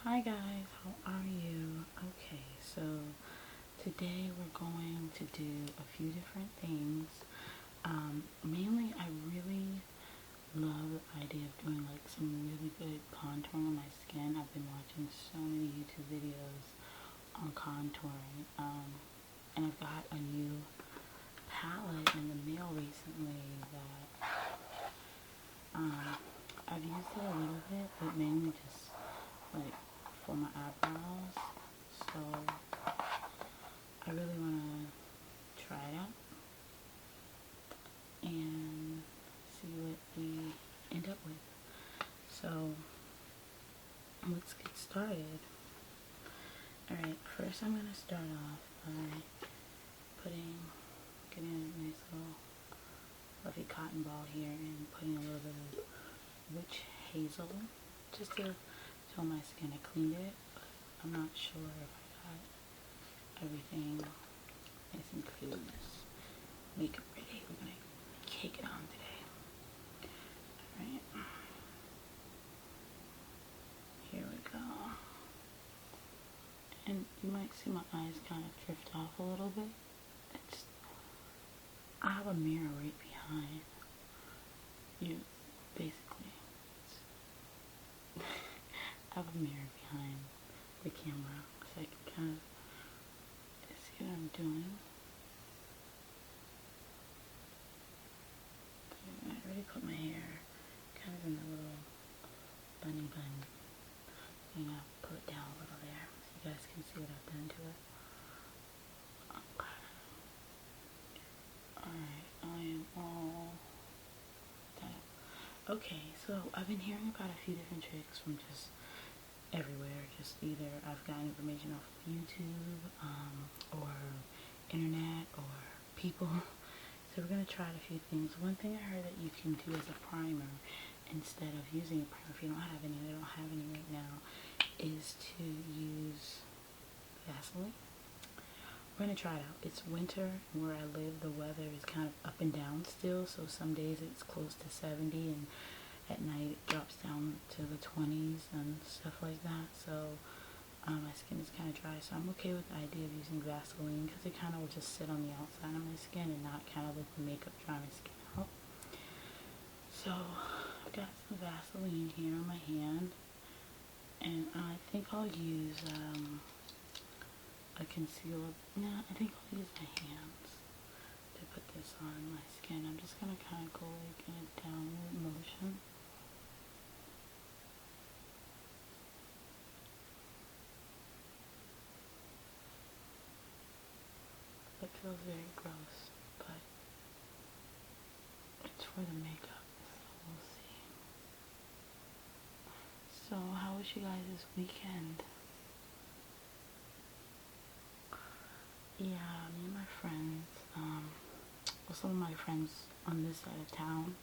Hi guys, how are you? Okay, so today we're going to do a few different things. Mainly I really love the idea of doing like some really good contouring on my skin. I've been watching so many YouTube videos on contouring. And I've got a new palette in the mail recently that I've used it a little bit, but mainly just like for my eyebrows. So I really want to try it out and see what we end up with. So let's get started. Alright, first I'm going to start off by getting a nice little fluffy cotton ball here and putting a little bit of witch hazel just to tone my skin. I cleaned it, but I'm not sure if I got everything nice and clean. This makeup ready. We're gonna cake it on today. Alright. Here we go. And you might see my eyes kind of drift off a little bit. I have a mirror right behind you, basically. I have a mirror behind the camera, so I can kind of see what I'm doing. I already put my hair kind of in the little bunny bun thing. I'll put it down a little there so you guys can see what I've done to it. Okay. Alright, I am all done. Okay, so I've been hearing about a few different tricks from just everywhere. Just either I've gotten information off of YouTube, or internet, or people. So we're going to try a few things. One thing I heard that you can do as a primer, instead of using a primer, if you don't have any, I don't have any right now, is to use Vaseline. We're going to try it out. It's winter, and where I live, the weather is kind of up and down still, so some days it's close to 70, and at night it drops down to the 20s and stuff like that. So my skin is kind of dry, so I'm okay with the idea of using Vaseline because it kind of will just sit on the outside of my skin and not kind of let the makeup dry my skin out. So I've got some Vaseline here on my hand, and I think I'll use a concealer. No, I think I'll use my hands to put this on my skin. I'm just gonna kind of go like in a downward motion. It feels very gross, but it's for the makeup, so we'll see. So how was you guys this weekend? Yeah, me and my friends, well, some of my friends on this side of town,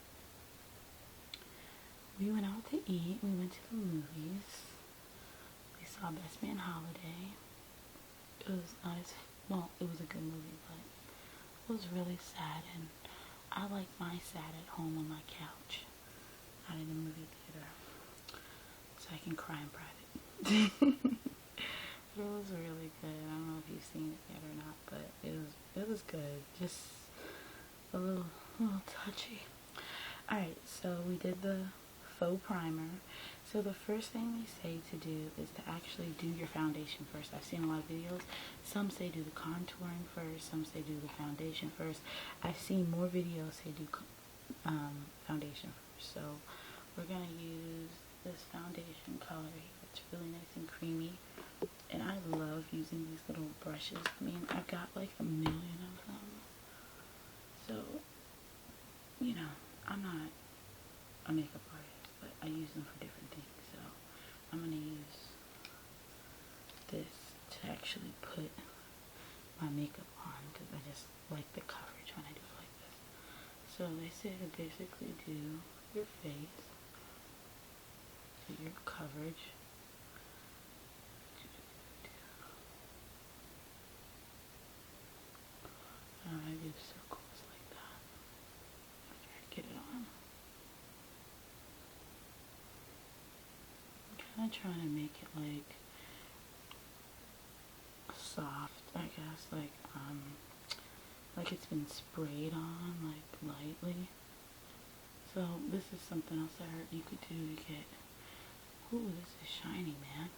we went out to eat. We went to the movies. We saw Best Man Holiday. It was nice. Well, it was a good movie, but it was really sad, and I like my sad at home on my couch, not in the movie theater, so I can cry in private. But it was really good. I don't know if you've seen it yet or not, but it was good. Just a little touchy. Alright, so we did the faux primer. So the first thing they say to do is to actually do your foundation first. I've seen a lot of videos. Some say do the contouring first. Some say do the foundation first. I've seen more videos say do foundation first. So we're going to use this foundation color here. It's really nice and creamy. And I love using these little brushes. I mean, I've got like a million of them. So, you know, I'm not a makeup artist, but I use them for different things. So I'm going to use this to actually put my makeup on because I just like the coverage when I do it like this. So they say to basically do your face, do your coverage. I do circles like that. I try to get it on. trying to make it like soft, I guess, like it's been sprayed on, like lightly. So this is something else I heard you could do to get, ooh, this is shiny, man.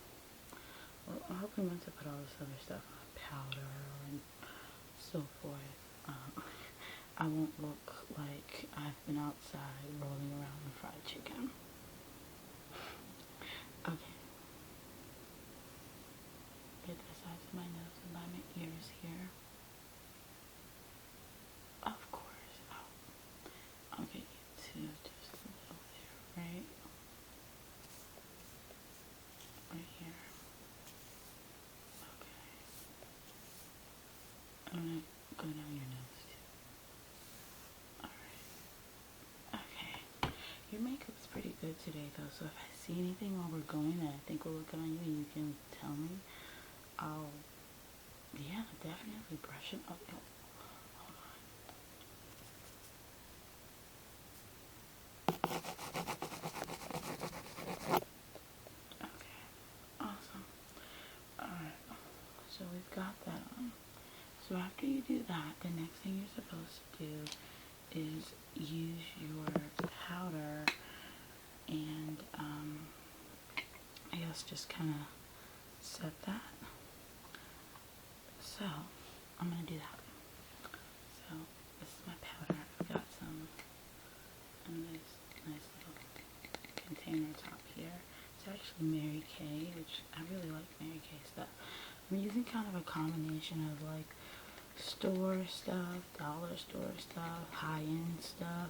Well, I hope once I put all this other stuff on, powder and so forth, I won't look like I've been outside rolling around in fried chicken. Okay. Get the sides of my nose and by my ears here. Of course. I'll get you to just a little there, right? Right here. Okay. I'm gonna go down your nose too. Alright. Okay. Your makeup's pretty good today though, so if I see anything while we're going that I think will look good on you and you can tell me, I'll, yeah, definitely brush it up. Oh, hold on. Okay. Awesome. Alright. So we've got that on. So after you do that, the next thing you're supposed to do is use your powder and I guess just kind of set that. So I'm gonna do that. So this is my powder. I've got some in this nice little container top here. It's actually Mary Kay, which I really like Mary Kay stuff. I'm using kind of a combination of like store stuff, dollar store stuff, high-end stuff.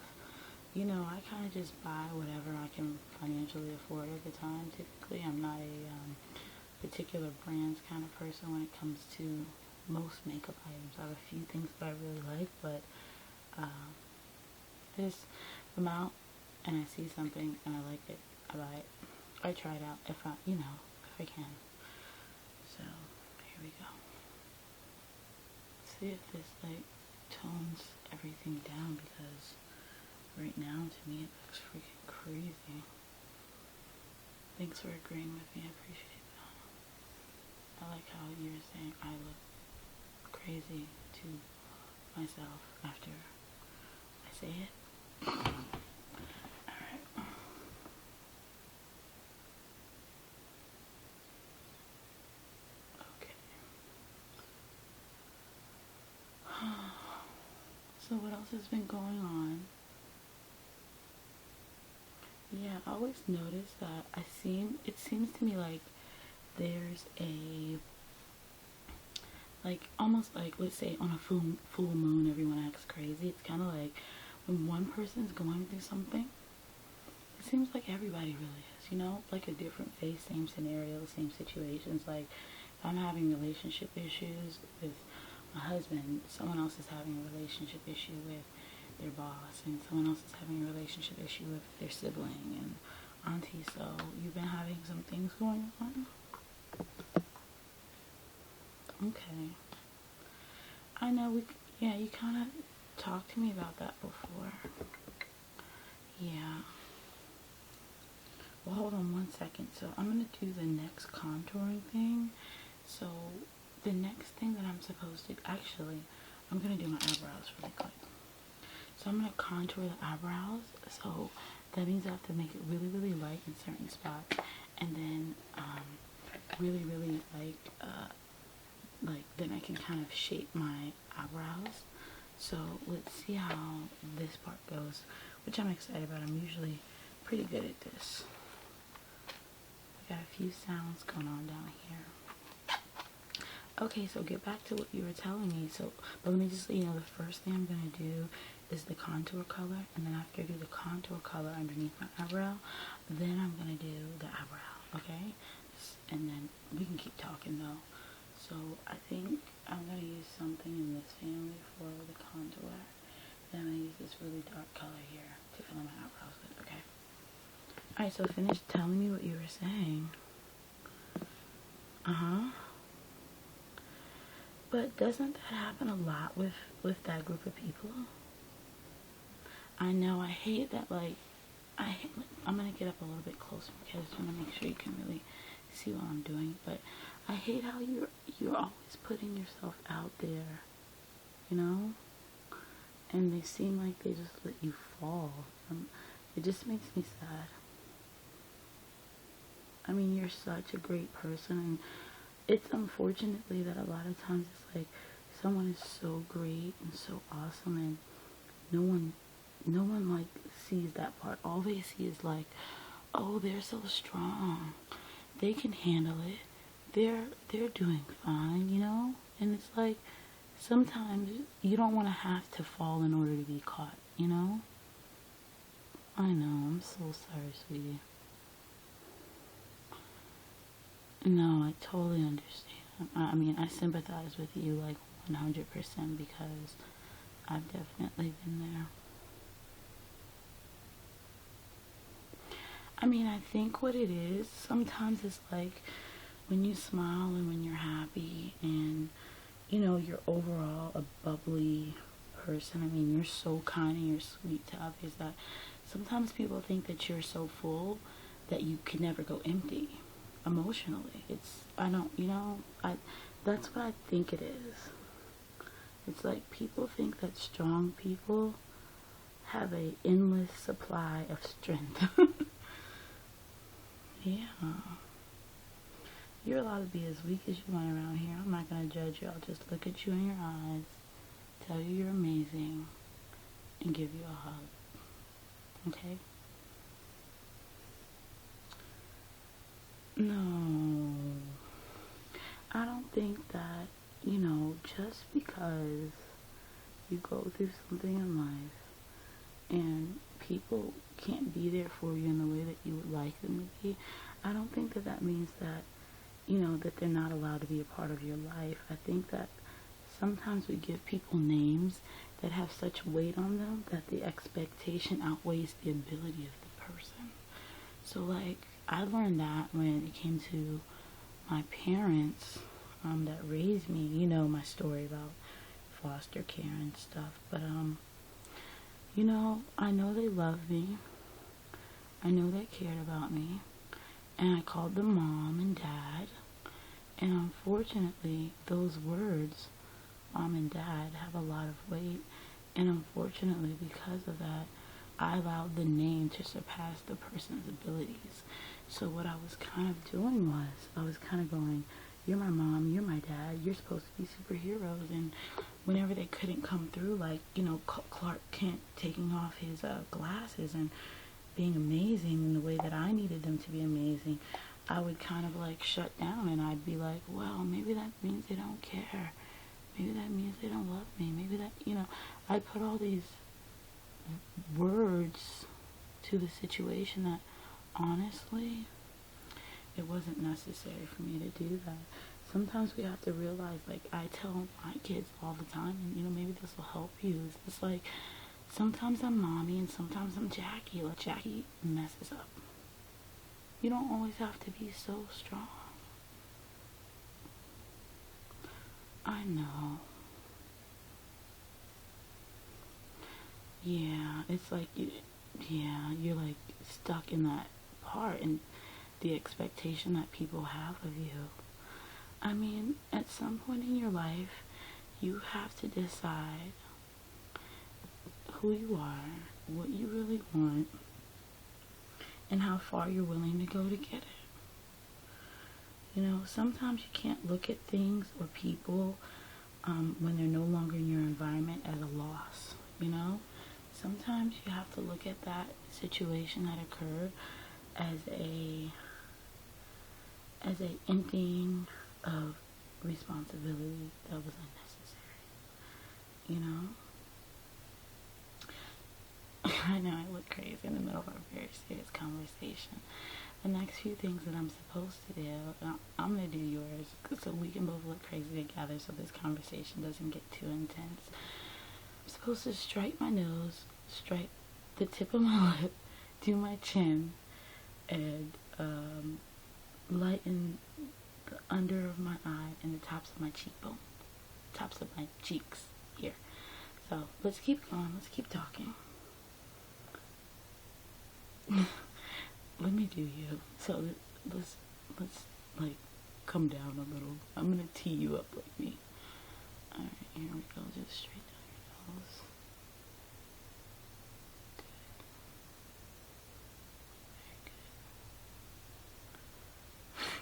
You know, I kind of just buy whatever I can financially afford at the time. Typically, I'm not a particular brands kind of person when it comes to most makeup items. I have a few things that I really like, but I just come out and I see something and I like it, I buy it. I try it out if I, you know, if I can. So, here we go. See if this like tones everything down, because right now to me it looks freaking crazy. Thanks for agreeing with me, I appreciate that. I like how you're saying I look crazy to myself after I say it. Alright. Okay. So what else has been going on? Yeah, I always notice that it seems to me like there's a, like, almost like, let's say on a full moon, everyone acts crazy. It's kind of like when one person's going through something, it seems like everybody really is, you know, like a different face, same scenario, same situations. Like, if I'm having relationship issues with my husband, someone else is having a relationship issue with their boss, and someone else is having a relationship issue with their sibling and auntie. So you've been having some things going on. Okay. I know yeah, you kind of talked to me about that before. Yeah. Well, hold on one second. So I'm going to do the next contouring thing. So the next thing that I'm supposed to, actually, I'm going to do my eyebrows really quick. So I'm going to contour the eyebrows. So that means I have to make it really, really light in certain spots. And then really, really like then I can kind of shape my eyebrows. So let's see how this part goes, which I'm excited about. I'm usually pretty good at this. I got a few sounds going on down here. Okay, so get back to what you were telling me. So, but let me just let you know, the first thing I'm going to do is the contour color, and then after I do the contour color underneath my eyebrow, then I'm going to do the eyebrow, okay? And then we can keep talking though. So I think I'm going to use something in this family for the contour. Then I'm going to use this really dark color here to fill in my eyebrows with, okay? Alright, so finish telling me what you were saying. But doesn't that happen a lot with that group of people? I know, I hate that, like, I I'm gonna get up a little bit closer because I want to make sure you can really see what I'm doing. But I hate how you're always putting yourself out there, you know, and they seem like they just let you fall. It just makes me sad. I mean, you're such a great person, and it's unfortunately that a lot of times it's like someone is so great and so awesome, and no one, no one like sees that part. All they see is like, oh, they're so strong, they can handle it, they're doing fine, you know. And it's like sometimes you don't want to have to fall in order to be caught, you know. I know, I'm so sorry, sweetie. No, I totally understand. I mean, I sympathize with you like 100% because I've definitely been there. I mean, I think what it is, sometimes it's like when you smile and when you're happy and, you know, you're overall a bubbly person. I mean, you're so kind and you're sweet to others that sometimes people think that you're so full that you can never go empty emotionally. I don't, you know, that's what I think it is. It's like people think that strong people have a endless supply of strength. Yeah. You're allowed to be as weak as you want around here. I'm not going to judge you. I'll just look at you in your eyes, tell you you're amazing, and give you a hug. Okay? No. I don't think that, you know, just because you go through something in life and people can't be there for you in the way that you would like them to be, I don't think that that means that, you know, that they're not allowed to be a part of your life. I think that sometimes we give people names that have such weight on them that the expectation outweighs the ability of the person. So, like, I learned that when it came to my parents that raised me. You know my story about foster care and stuff. But, you know, I know they loved me. I know they cared about me. And I called them mom and dad. And unfortunately, those words, mom and dad, have a lot of weight. And unfortunately, because of that, I allowed the name to surpass the person's abilities. So what I was kind of doing was, I was kind of going, you're my mom, you're my dad, you're supposed to be superheroes. And whenever they couldn't come through, like, you know, Clark Kent taking off his glasses and being amazing in the way that I needed them to be amazing, I would kind of like shut down, and I'd be like, well, maybe that means they don't care. Maybe that means they don't love me. Maybe that, you know, I put all these words to the situation that honestly, it wasn't necessary for me to do that. Sometimes we have to realize, like I tell my kids all the time, and you know, maybe this will help you. It's like, sometimes I'm mommy and sometimes I'm Jackie. Like, Jackie messes up. You don't always have to be so strong. I know. Yeah, it's like, yeah, you're like stuck in that part and the expectation that people have of you. I mean, at some point in your life, you have to decide who you are, what you really want, and how far you're willing to go to get it. You know, sometimes you can't look at things or people when they're no longer in your environment as a loss, you know? Sometimes you have to look at that situation that occurred as a emptying of responsibility that was unnecessary, you know? I know I look crazy in the middle of a very serious conversation. The next few things that I'm supposed to do, I'm going to do yours so we can both look crazy together so this conversation doesn't get too intense. I'm supposed to strike my nose, strike the tip of my lip, do my chin, and lighten the under of my eye and the tops of my cheekbone, tops of my cheeks here. So let's keep going, let's keep talking. Let me do you. So let's like come down a little. I'm gonna tee you up like me. Alright, here we go. Just straight down your nose.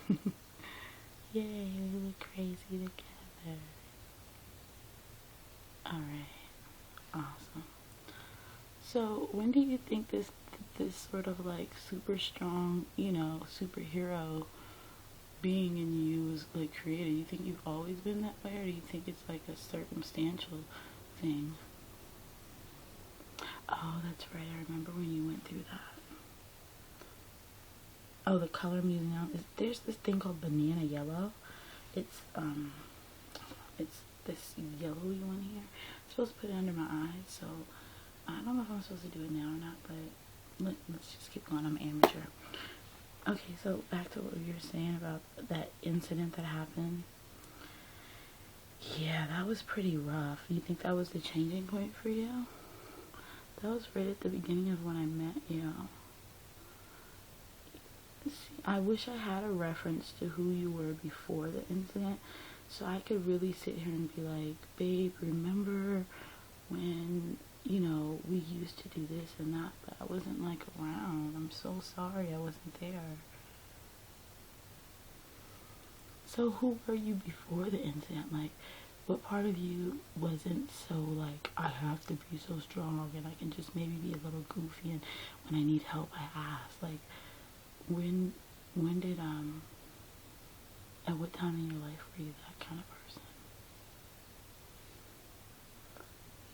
Good. Very good. Yay, we look crazy together. Alright. Awesome. So when do you think this sort of like super strong, superhero being in you was like created? You think you've always been that way, or do you think it's like a circumstantial thing? Oh, that's right. I remember when you went through that. Oh, the color musing out. There's this thing called banana yellow. It's it's this yellowy one here. I'm supposed to put it under my eyes, so I don't know if I'm supposed to do it now or not, but let's just keep going. I'm amateur. Okay, so back to what you were saying about that incident that happened. Yeah, that was pretty rough. You think that was the changing point for you? That was right at the beginning of when I met you. See, I wish I had a reference to who you were before the incident, so I could really sit here and be like, babe, remember when, we used to do this and that, but I wasn't like around. I'm so sorry I wasn't there. So who were you before the incident? Like, what part of you wasn't so like, I have to be so strong and I can just maybe be a little goofy, and when I need help I ask? Like, when did at what time in your life were you that kind of person?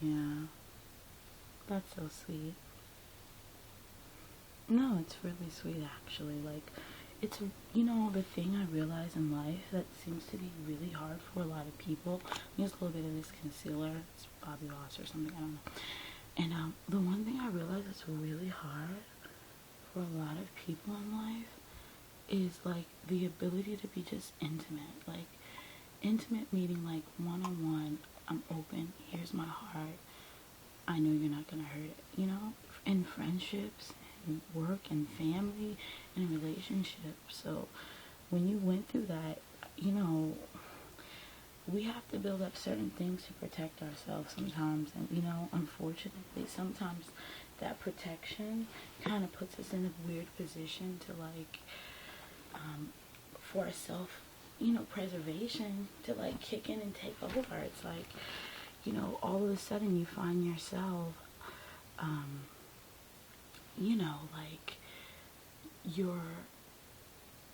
Yeah, that's so sweet. No, it's really sweet actually. Like, it's, the thing I realize in life that seems to be really hard for a lot of people. Use a little bit of this concealer. It's Bobby Ross or something, I don't know. And the one thing I realize that's really hard for a lot of people in life is like the ability to be just intimate. Like, intimate meaning like one-on-one. I'm open. Here's my heart. I know you're not gonna hurt it. In friendships, and work, and family, and relationships. So when you went through that, we have to build up certain things to protect ourselves sometimes. And unfortunately, sometimes that protection kind of puts us in a weird position to like, for self, preservation to like kick in and take over. It's like, all of a sudden you find yourself, like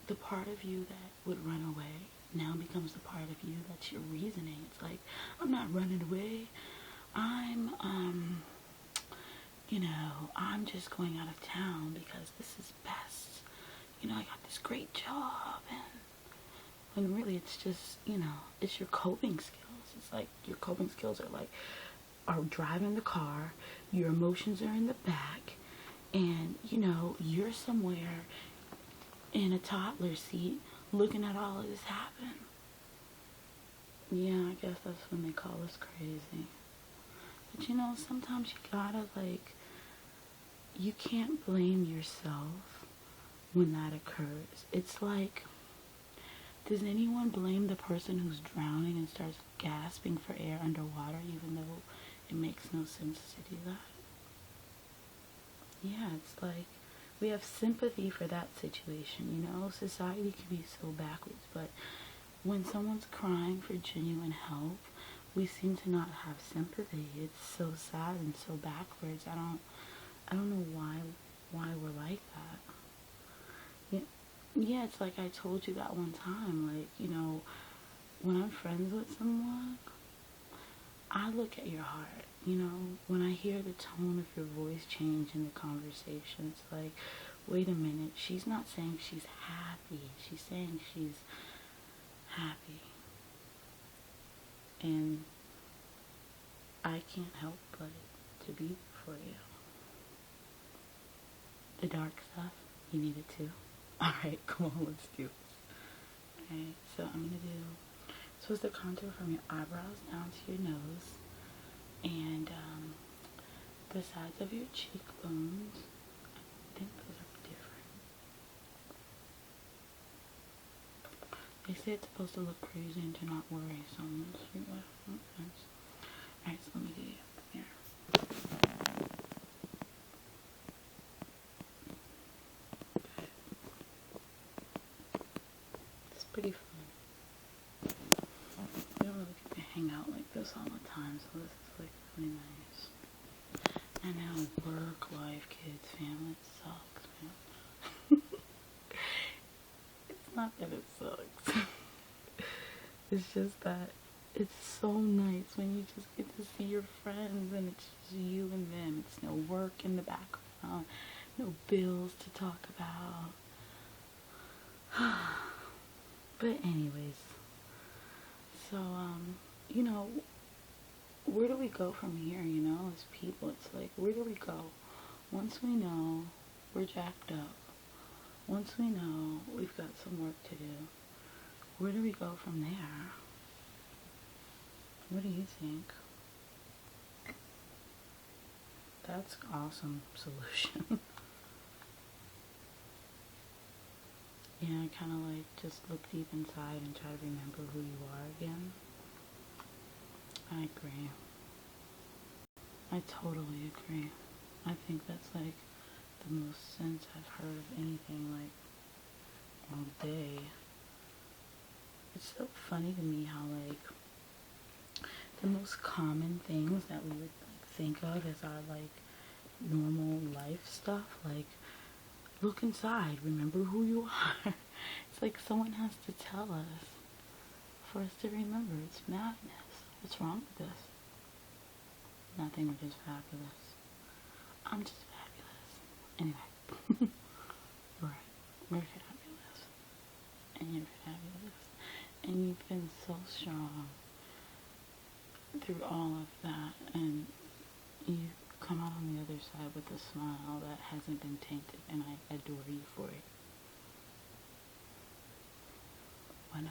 the part of you that would run away now becomes the part of you that's your reasoning. It's like, I'm not running away. I'm just going out of town because this is best. I got this great job, and when really it's just, it's your coping skills. It's like your coping skills are driving the car, your emotions are in the back, and, you're somewhere in a toddler seat looking at all of this happen. Yeah, I guess that's when they call us crazy. But sometimes you gotta you can't blame yourself when that occurs. It's like, does anyone blame the person who's drowning and starts gasping for air underwater, even though it makes no sense to do that? Yeah, it's like, we have sympathy for that situation, Society can be so backwards, but when someone's crying for genuine help, we seem to not have sympathy. It's so sad and so backwards. I don't know why we're like that. Yeah, it's like I told you that one time, when I'm friends with someone, I look at your heart. When I hear the tone of your voice change in the conversation, it's like, wait a minute, she's not saying she's happy, she's saying she's happy. And I can't help but to be for you. The dark stuff, you need it too. Alright, come on, let's do this. Alright, so I'm gonna do, supposed to contour from your eyebrows down to your nose, and the sides of your cheekbones, think those are different. They say it's supposed to look crazy and to not worry so much. Alright, so let me do it. Here. It's pretty fun. We don't really get to hang out like this all the time, so this is like really nice. And now work, life, kids, family, it sucks, man. It's not that it sucks. It's just that it's so nice when you just get to see your friends and it's just you and them. It's no work in the background, no bills to talk about. But anyways, so, you know, where do we go from here, you know, as people? It's like, where do we go? Once we know we're jacked up, once we know we've got some work to do, where do we go from there? What do you think? That's an awesome solution. Yeah, kind of like just look deep inside and try to remember who you are again. I agree. I totally agree. I think that's like the most sense I've heard of anything like all day. It's so funny to me how like the most common things that we would like think of as our like normal life stuff, like look inside, remember who you are. It's like someone has to tell us for us to remember. It's madness. What's wrong with this? Nothing, we're just fabulous. I'm just fabulous. Anyway. Right. We're fabulous. And you're fabulous. And you've been so strong through all of that, and you come out on the other side with a smile that hasn't been tainted, and I adore you for it. 100%.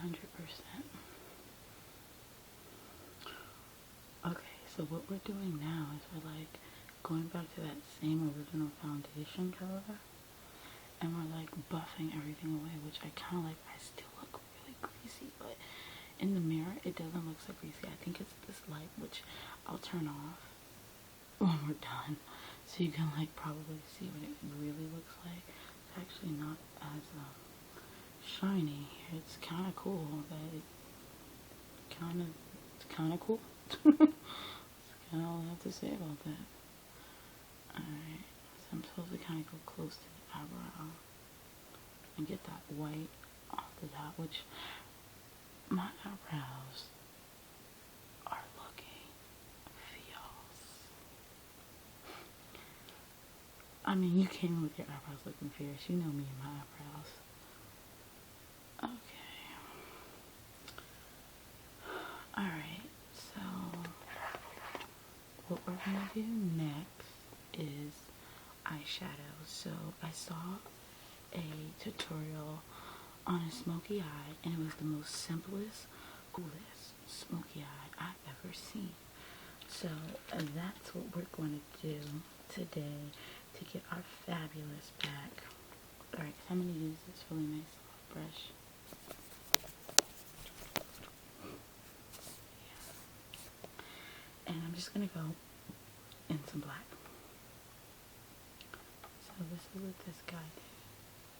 Okay, so what we're doing now is we're like going back to that same original foundation color, and we're like buffing everything away, which I kind of like. I still look really greasy, but in the mirror it doesn't look so greasy. I think it's this light, which I'll turn off when we're done, so you can like probably see what it really looks like. It's actually not as shiny. It's kind of cool, but it's kind of cool. That's kind of all I have to say about that. Alright, so I'm supposed to kind of go close to the eyebrow and get that white off the top, which my eyebrows are looking fierce. I mean, you came with your eyebrows looking fierce. You know me and my eyebrows. Okay. Alright, so what we're going to do next is eyeshadow. So I saw a tutorial on a smoky eye, and it was the most simplest, coolest smoky eye I've ever seen. So that's what we're going to do today to get our fabulous back. Alright, so I'm going to use this really nice soft brush. And I'm just going to go in some black. So this is what this guy did.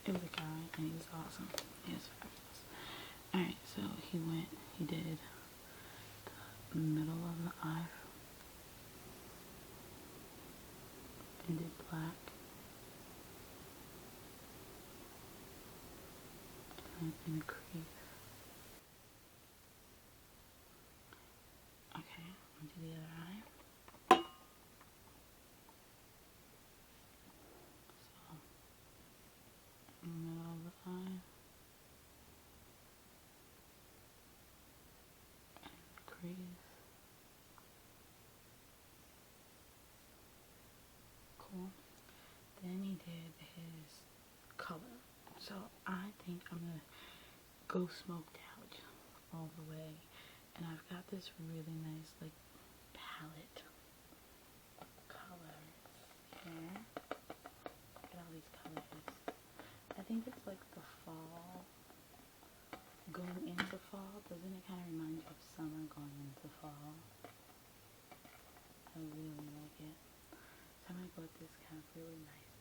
It was a guy, and he was awesome. He was fabulous. Alright, so he did the middle of the eye and did black. And in the crease. Okay, I'm going to do the other eye. So, middle of the eye. And crease. Cool. Then he did his color. So I think I'm going to go smoked out all the way. And I've got this really nice like palette of colors here. Look at all these colors. colors. I think it's like the fall, going into fall. Doesn't it kind of remind you of summer going into fall? I really like it. So I'm going to go with this kind of really nice,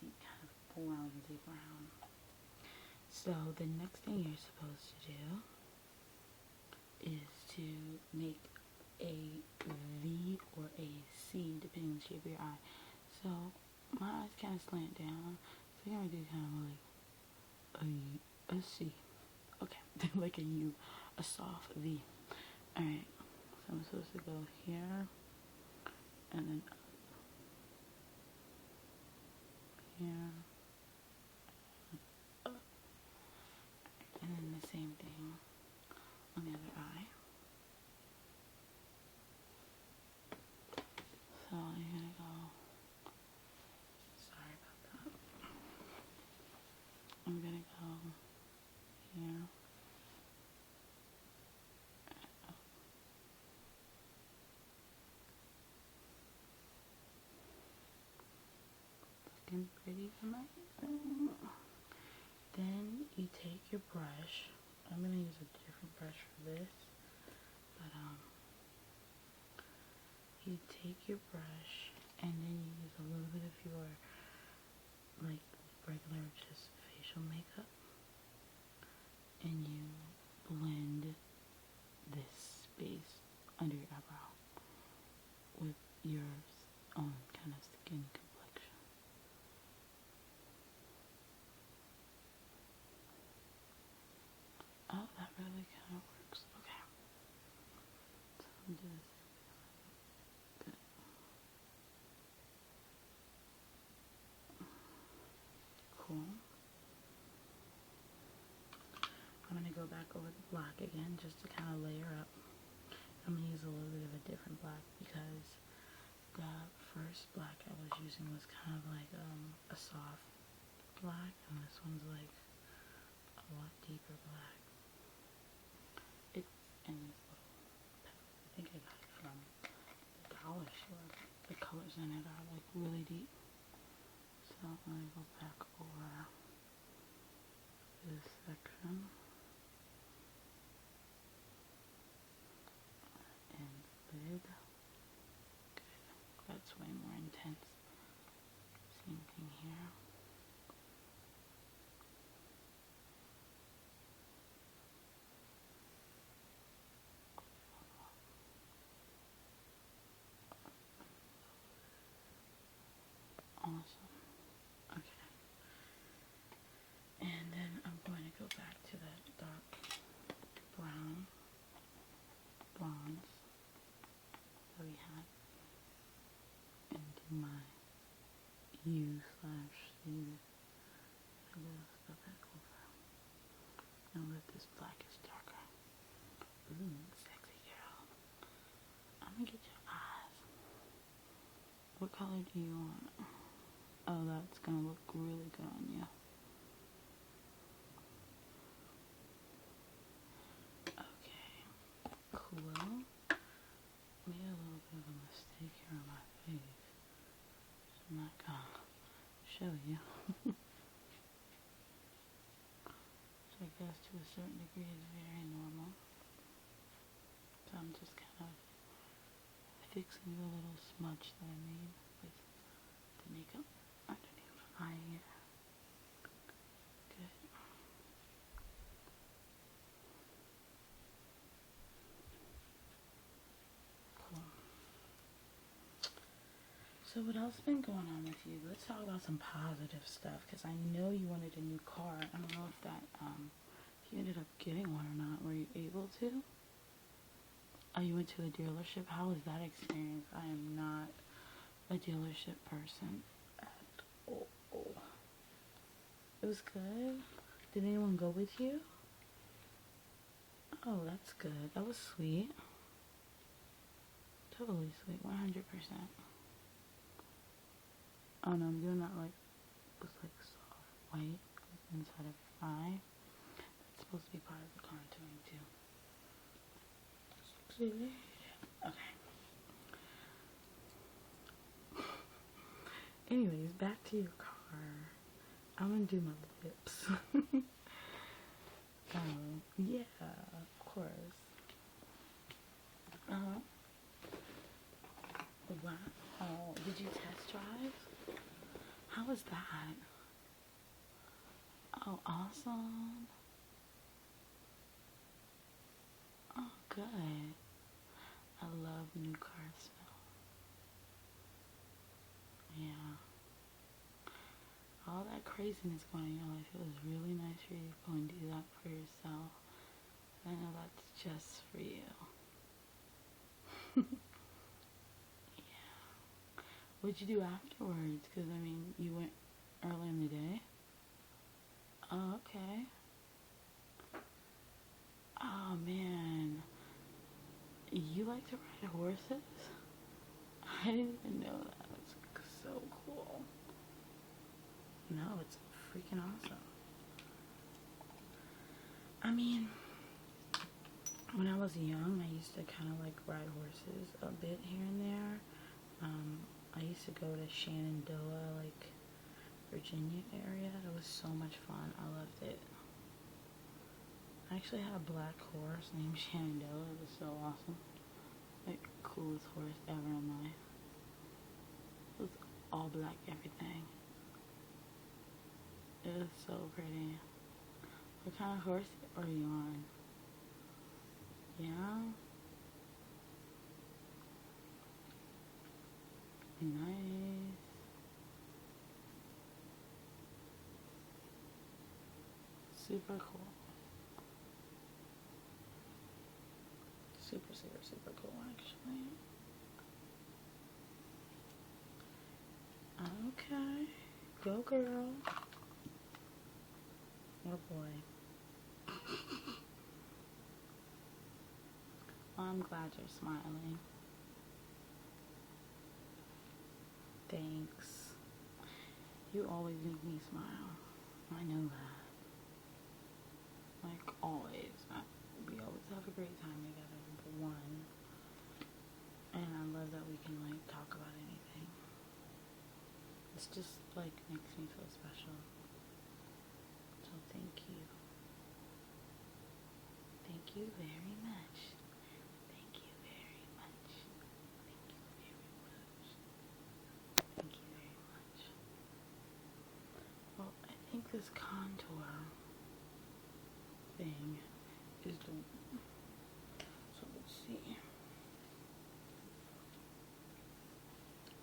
deep kind of bronzy brown. So the next thing you're supposed to do is to make a V or a C, depending on the shape of your eye. So my eyes kind of slant down, so you're going to do kind of like a C. Okay, like a U, a soft V. Alright, so I'm supposed to go here, and then up, here, up, and then the same thing on the other eye. So you're gonna go, sorry about that. I'm gonna go here, up. Looking pretty amazing. Then you take your brush. I'm gonna use a different brush for this, but you take your brush and then you use a little bit of your like regular just facial makeup, and you blend this space under your eyebrow with your own kind of skin complexion. Oh, that really kind of works. Okay. So I'm doing this. Good. Cool. I'm going to go back over the black again just to kind of layer up. I'm going to use a little bit of a different black because the first black I was using was kind of like a soft black, and this one's like a lot deeper black. It's in this little, I think I got it from the dollar store. The colors in it are like really deep. So I'm going to go back over this section and lid. Good. That's way more intense. Same thing here. Awesome. Okay. And then I'm going to go back to that dark brown bronze that we had and do my U slash C. A little stuff back over. Now that this black is darker. Ooh, sexy girl. I'm gonna get your eyes. What color do you want? Oh, that's gonna look really good on you. Okay, cool. Made a little bit of a mistake here on my face. So I'm not gonna show you. So I guess to a certain degree is very normal. So I'm just kind of fixing the little smudge that I made with the makeup underneath my eye here. Good. Cool. So what else has been going on with you? Let's talk about some positive stuff, because I know you wanted a new car. I don't know if that, if you ended up getting one or not. Were you able to? Oh, you went to a dealership? How was that experience? I am not a dealership person at all. It was good? Did anyone go with you? Oh, that's good. That was sweet. Totally sweet. 100%. Oh no, I'm doing that like with like soft white inside of your eye. That's supposed to be part of the contouring too. Okay. Anyways, back to your car. I'm gonna do my lips. Yeah, of course. Uh-huh. Wow. Did you test drive? How was that? Oh, awesome. Oh, good. I love new car smell. Yeah. All that craziness going on in your life, it was really nice for you to go and do that for yourself. I know that's just for you. Yeah. What'd you do afterwards? Because, I mean, you went early in the day. Oh, okay. Oh, man. You like to ride horses? I didn't even know that. It's so cool. No, it's freaking awesome. I mean, when I was young, I used to kind of like ride horses a bit here and there. I used to go to Shenandoah, like Virginia area. It was so much fun. I loved it. I actually had a black horse named Shenandoah. It was so awesome. Like, coolest horse ever in life. It was all black everything. It was so pretty. What kind of horse are you on? Yeah? Nice. Super cool. Super, super, super cool, actually. Okay. Go, girl. Oh, boy. Well, I'm glad you're smiling. Thanks. You always make me smile. I know that. Like, always. We always have a great time together, number one. And I love that we can, like, talk about anything. It's just, like, makes me feel special. So thank you. Thank you very much. Thank you very much. Thank you very much. Thank you very much. Well, I think this contour thing is doing. So let's see.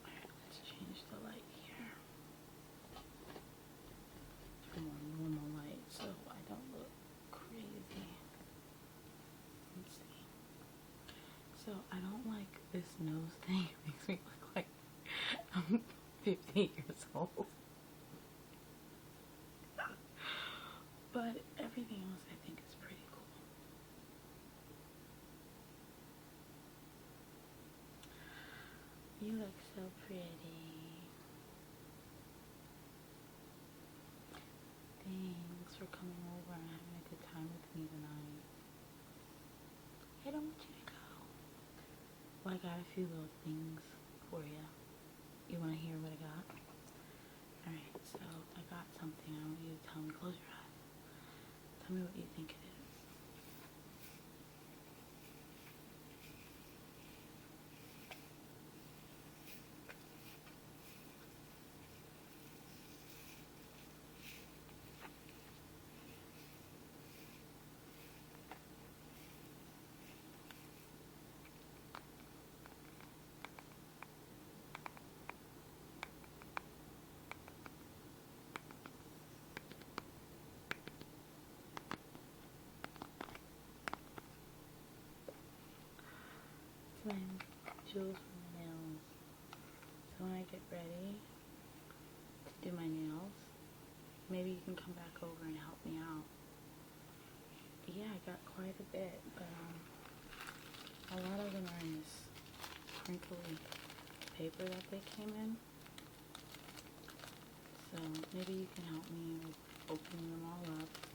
Alright, let's change the light here to more normal light so I don't look crazy. Let's see. So I don't like this nose thing. It makes me look like I'm 15 years old. But everything else I think is pretty cool. You look so pretty. Thanks for coming over and having a good time with me tonight. I don't want you to go. Well, I got a few little things for you. You want to hear what I got? Alright, so I got something. I want you to tell me. Close your eyes. Tell me what you think it is. It's my jewels for my nails. So when I get ready to do my nails, maybe you can come back over and help me out. Yeah, I got quite a bit, but a lot of them are in this crinkly paper that they came in. So maybe you can help me with opening them all up.